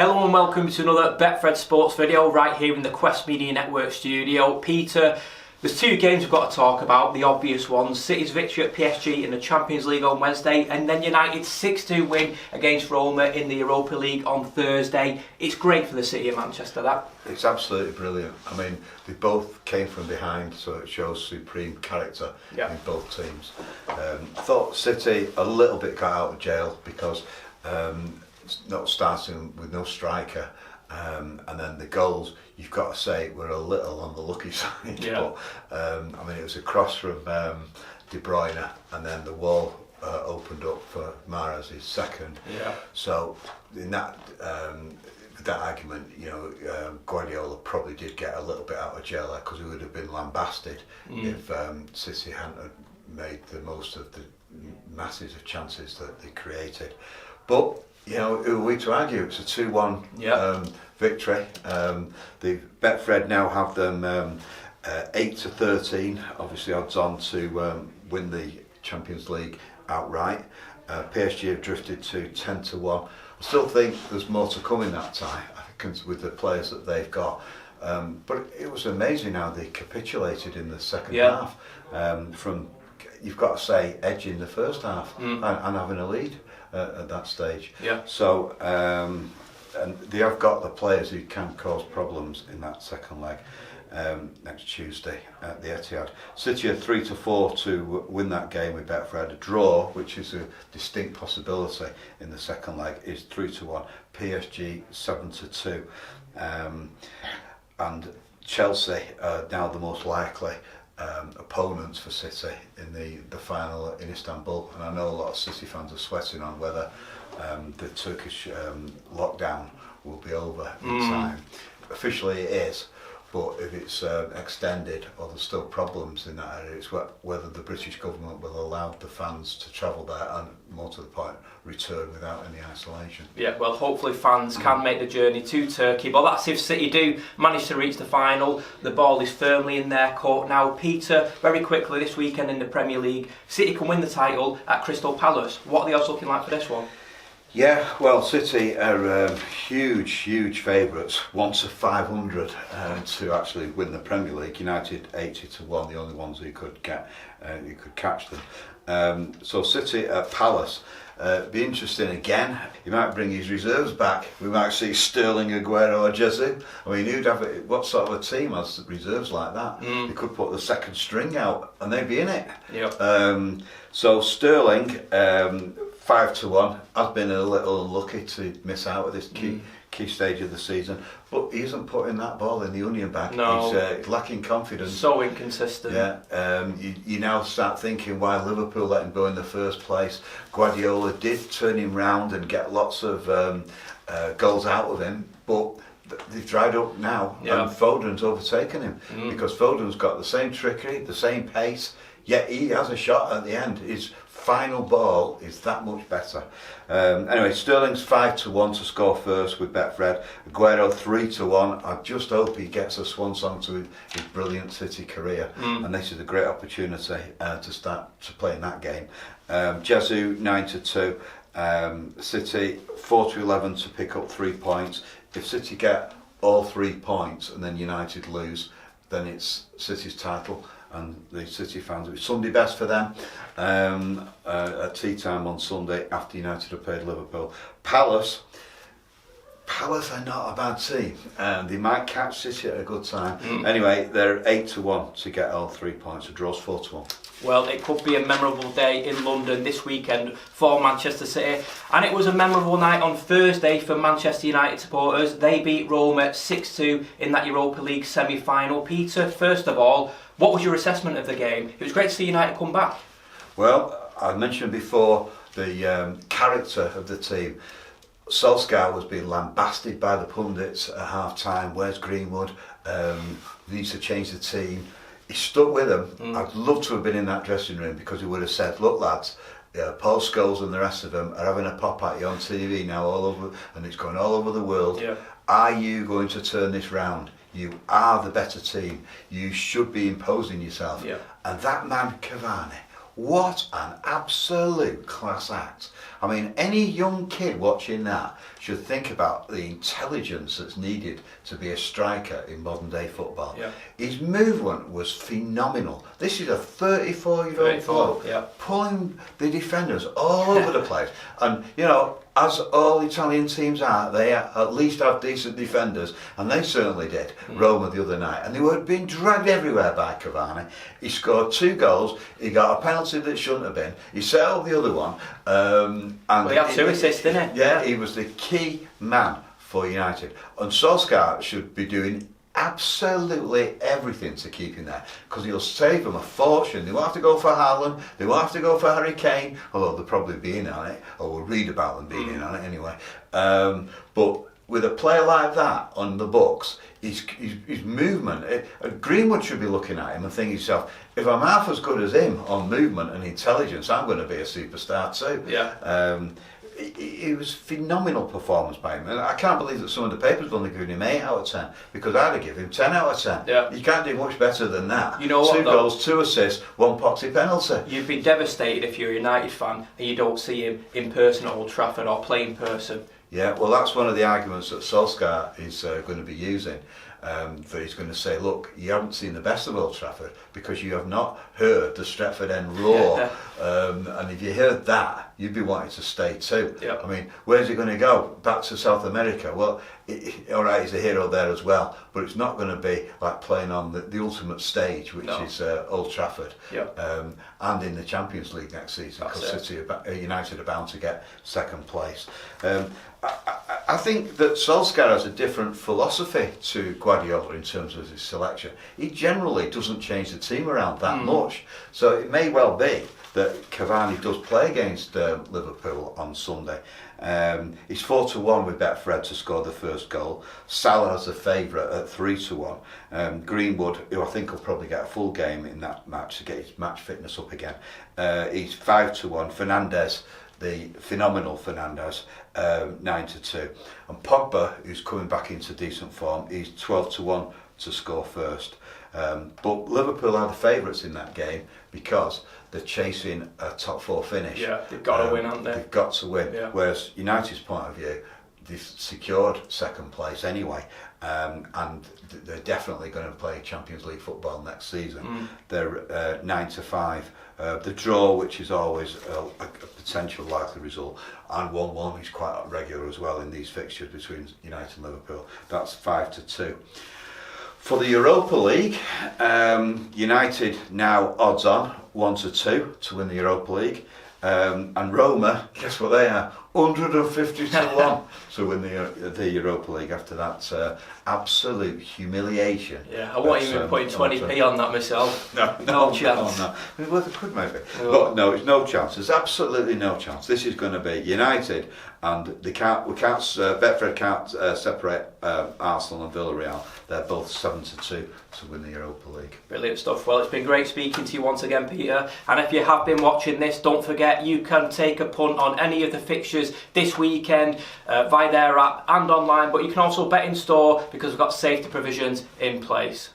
Hello and welcome to another Betfred Sports video right here in the Quest Media Network studio. Peter, there's two games we've got to talk about, the obvious ones. City's victory at PSG in the Champions League on Wednesday, and then United's 6-2 win against Roma in the Europa League on Thursday. It's great for the City of Manchester, that. It's absolutely brilliant. I mean, they both came from behind, so it shows supreme character in both teams. I thought City a little bit got out of jail because not starting with no striker, and then the goals, you've got to say, were a little on the lucky side. But I mean, it was a cross from De Bruyne, and then the wall opened up for Mahrez's second. So in that argument, you know, Guardiola probably did get a little bit out of jail there, because he would have been lambasted if City hadn't made the most of the masses of chances that they created. But you know, who are we to argue? It's a 2-1 victory. The Betfred now have them 8-13, obviously odds on to win the Champions League outright. PSG have drifted to 10-1. I still think there's more to come in that tie, I think, with the players that they've got. But it was amazing how they capitulated in the second half. From, you've got to say, edging the first half and having a lead at that stage. So and they have got the players who can cause problems in that second leg next Tuesday at the Etihad. City are 3-4 to win that game with Betfred. A draw, which is a distinct possibility in the second leg, is 3-1. PSG 7-2, and Chelsea are now the most likely opponents for City in the final in Istanbul, and I know a lot of City fans are sweating on whether the Turkish lockdown will be over in time. Officially it is, but if it's extended or there's still problems in that area, it's whether the British government will allow the fans to travel there and, more to the point, return without any isolation. Yeah, well, hopefully fans can make the journey to Turkey, but that's if City do manage to reach the final. The ball is firmly in their court now. Peter, very quickly, this weekend in the Premier League, City can win the title at Crystal Palace. What are the odds looking like for this one? Yeah, well, City are huge favourites, 1-500 to actually win the Premier League. United 80-1, the only ones who could get, you could catch them. So City at Palace, be interesting again. He might bring his reserves back. We might see Sterling, Aguero, or Jesus. I mean, who'd have what sort of a team has reserves like that? They could put the second string out and they'd be in it. So Sterling, 5-1, has been a little unlucky to miss out at this key stage of the season, but he isn't putting that ball in the onion bag. No. He's lacking confidence. So inconsistent. You now start thinking why Liverpool let him go in the first place. Guardiola did turn him round and get lots of goals out of him, but they've dried up now, and Foden's overtaken him, because Foden's got the same trickery, the same pace, yet he has a shot at the end. His final ball is that much better. Anyway, Sterling's 5-1 to score first with Betfred. Aguero 3-1. I just hope he gets a swan song to his brilliant City career, and this is a great opportunity to start to play in that game. Jesus 9-2. City 4-11 to pick up 3 points. If City get all 3 points and then United lose, then it's City's title, and the City fans, it was Sunday best for them at tea time on Sunday after United have played Liverpool. Palace are not a bad team, and they might catch City at a good time. Anyway, they're 8-1 to get all 3 points. The draw's 4-1. Well, it could be a memorable day in London this weekend for Manchester City, and it was a memorable night on Thursday for Manchester United supporters. They beat Roma 6-2 in that Europa League semi-final. Peter, first of all, what was your assessment of the game? It was great to see United come back. Well, I mentioned before the character of the team. Solskjaer was being lambasted by the pundits at half-time. Where's Greenwood? Needs to change the team. He stuck with them. I'd love to have been in that dressing room, because he would have said, look lads, Paul Scholes and the rest of them are having a pop at you on TV now all over, and it's going all over the world. Are you going to turn this round? You are the better team. You should be imposing yourself. And that man, Cavani, what an absolute class act. I mean, any young kid watching that should think about the intelligence that's needed to be a striker in modern day football. Yeah. His movement was phenomenal. This is a 34-year-old bloke pulling the defenders all over the place. And, you know, as all Italian teams are, they at least have decent defenders, and they certainly did. Roma the other night, and they were being dragged everywhere by Cavani. He scored 2 goals, he got a penalty that shouldn't have been, he set up the other one, and he had 2 assists, didn't he? Yeah, he was the key man for United, and Solskjaer should be doing absolutely everything to keep him there, because he'll save them a fortune. They won't have to go for Haaland, they won't have to go for Harry Kane, although they'll probably be in on it, or we'll read about them being in on it anyway. But with a player like that on the books, his movement, Greenwood should be looking at him and thinking to himself, if I'm half as good as him on movement and intelligence, I'm going to be a superstar too. Yeah. It was phenomenal performance by him, and I can't believe that some of the papers have only given him 8 out of 10, because I'd have given him 10 out of 10. Yeah. You can't do much better than that. You know what, 2 goals, 2 assists, 1 poxy penalty. You'd be devastated if you're a United fan and you don't see him in person at Old Trafford or play in person. Yeah, well, that's one of the arguments that Solskjaer is going to be using. That he's going to say, look, you haven't seen the best of Old Trafford because you have not heard the Stretford End roar. And if you heard that, you'd be wanting to stay too. Yep. I mean, where's he going to go? Back to South America? Well, all right, he's a hero there as well, but it's not going to be like playing on the ultimate stage, which is Old Trafford. Yep. And in the Champions League next season, because United are bound to get 2nd place. I think that Solskjaer has a different philosophy to Guardiola in terms of his selection. He generally doesn't change the team around that much. So it may well be that Cavani does play against Liverpool on Sunday. He's 4-1 with Betfred to score the first goal. Salah's a favourite at 3-1. Greenwood, who I think will probably get a full game in that match to get his match fitness up again, he's 5-1. Fernandes, the phenomenal Fernandes, 9-2. And Pogba, who's coming back into decent form, he's 12-1 to score first. But Liverpool are the favourites in that game because they're chasing a top 4 finish. Yeah, they've got to win, haven't they? They've got to win. Yeah. Whereas United's point of view, they've secured 2nd place anyway, and they're definitely going to play Champions League football next season. They're 9-5. The draw, which is always a potential likely result, and 1-1 is quite regular as well in these fixtures between United and Liverpool. That's 5-2. For the Europa League, United now odds on 1-2 to win the Europa League, and Roma, guess what they are? 150-1 to win the Europa League after that absolute humiliation. Yeah, I won't even put 20p on that myself. No chance. No. Well, they could maybe. No. But no, it's no chance. There's absolutely no chance. This is going to be United, and Betfred can't separate Arsenal and Villarreal. They're both 7-2 to win the Europa League. Brilliant stuff. Well, it's been great speaking to you once again, Peter. And if you have been watching this, don't forget you can take a punt on any of the fixtures this weekend via their app and online, but you can also bet in store because we've got safety provisions in place.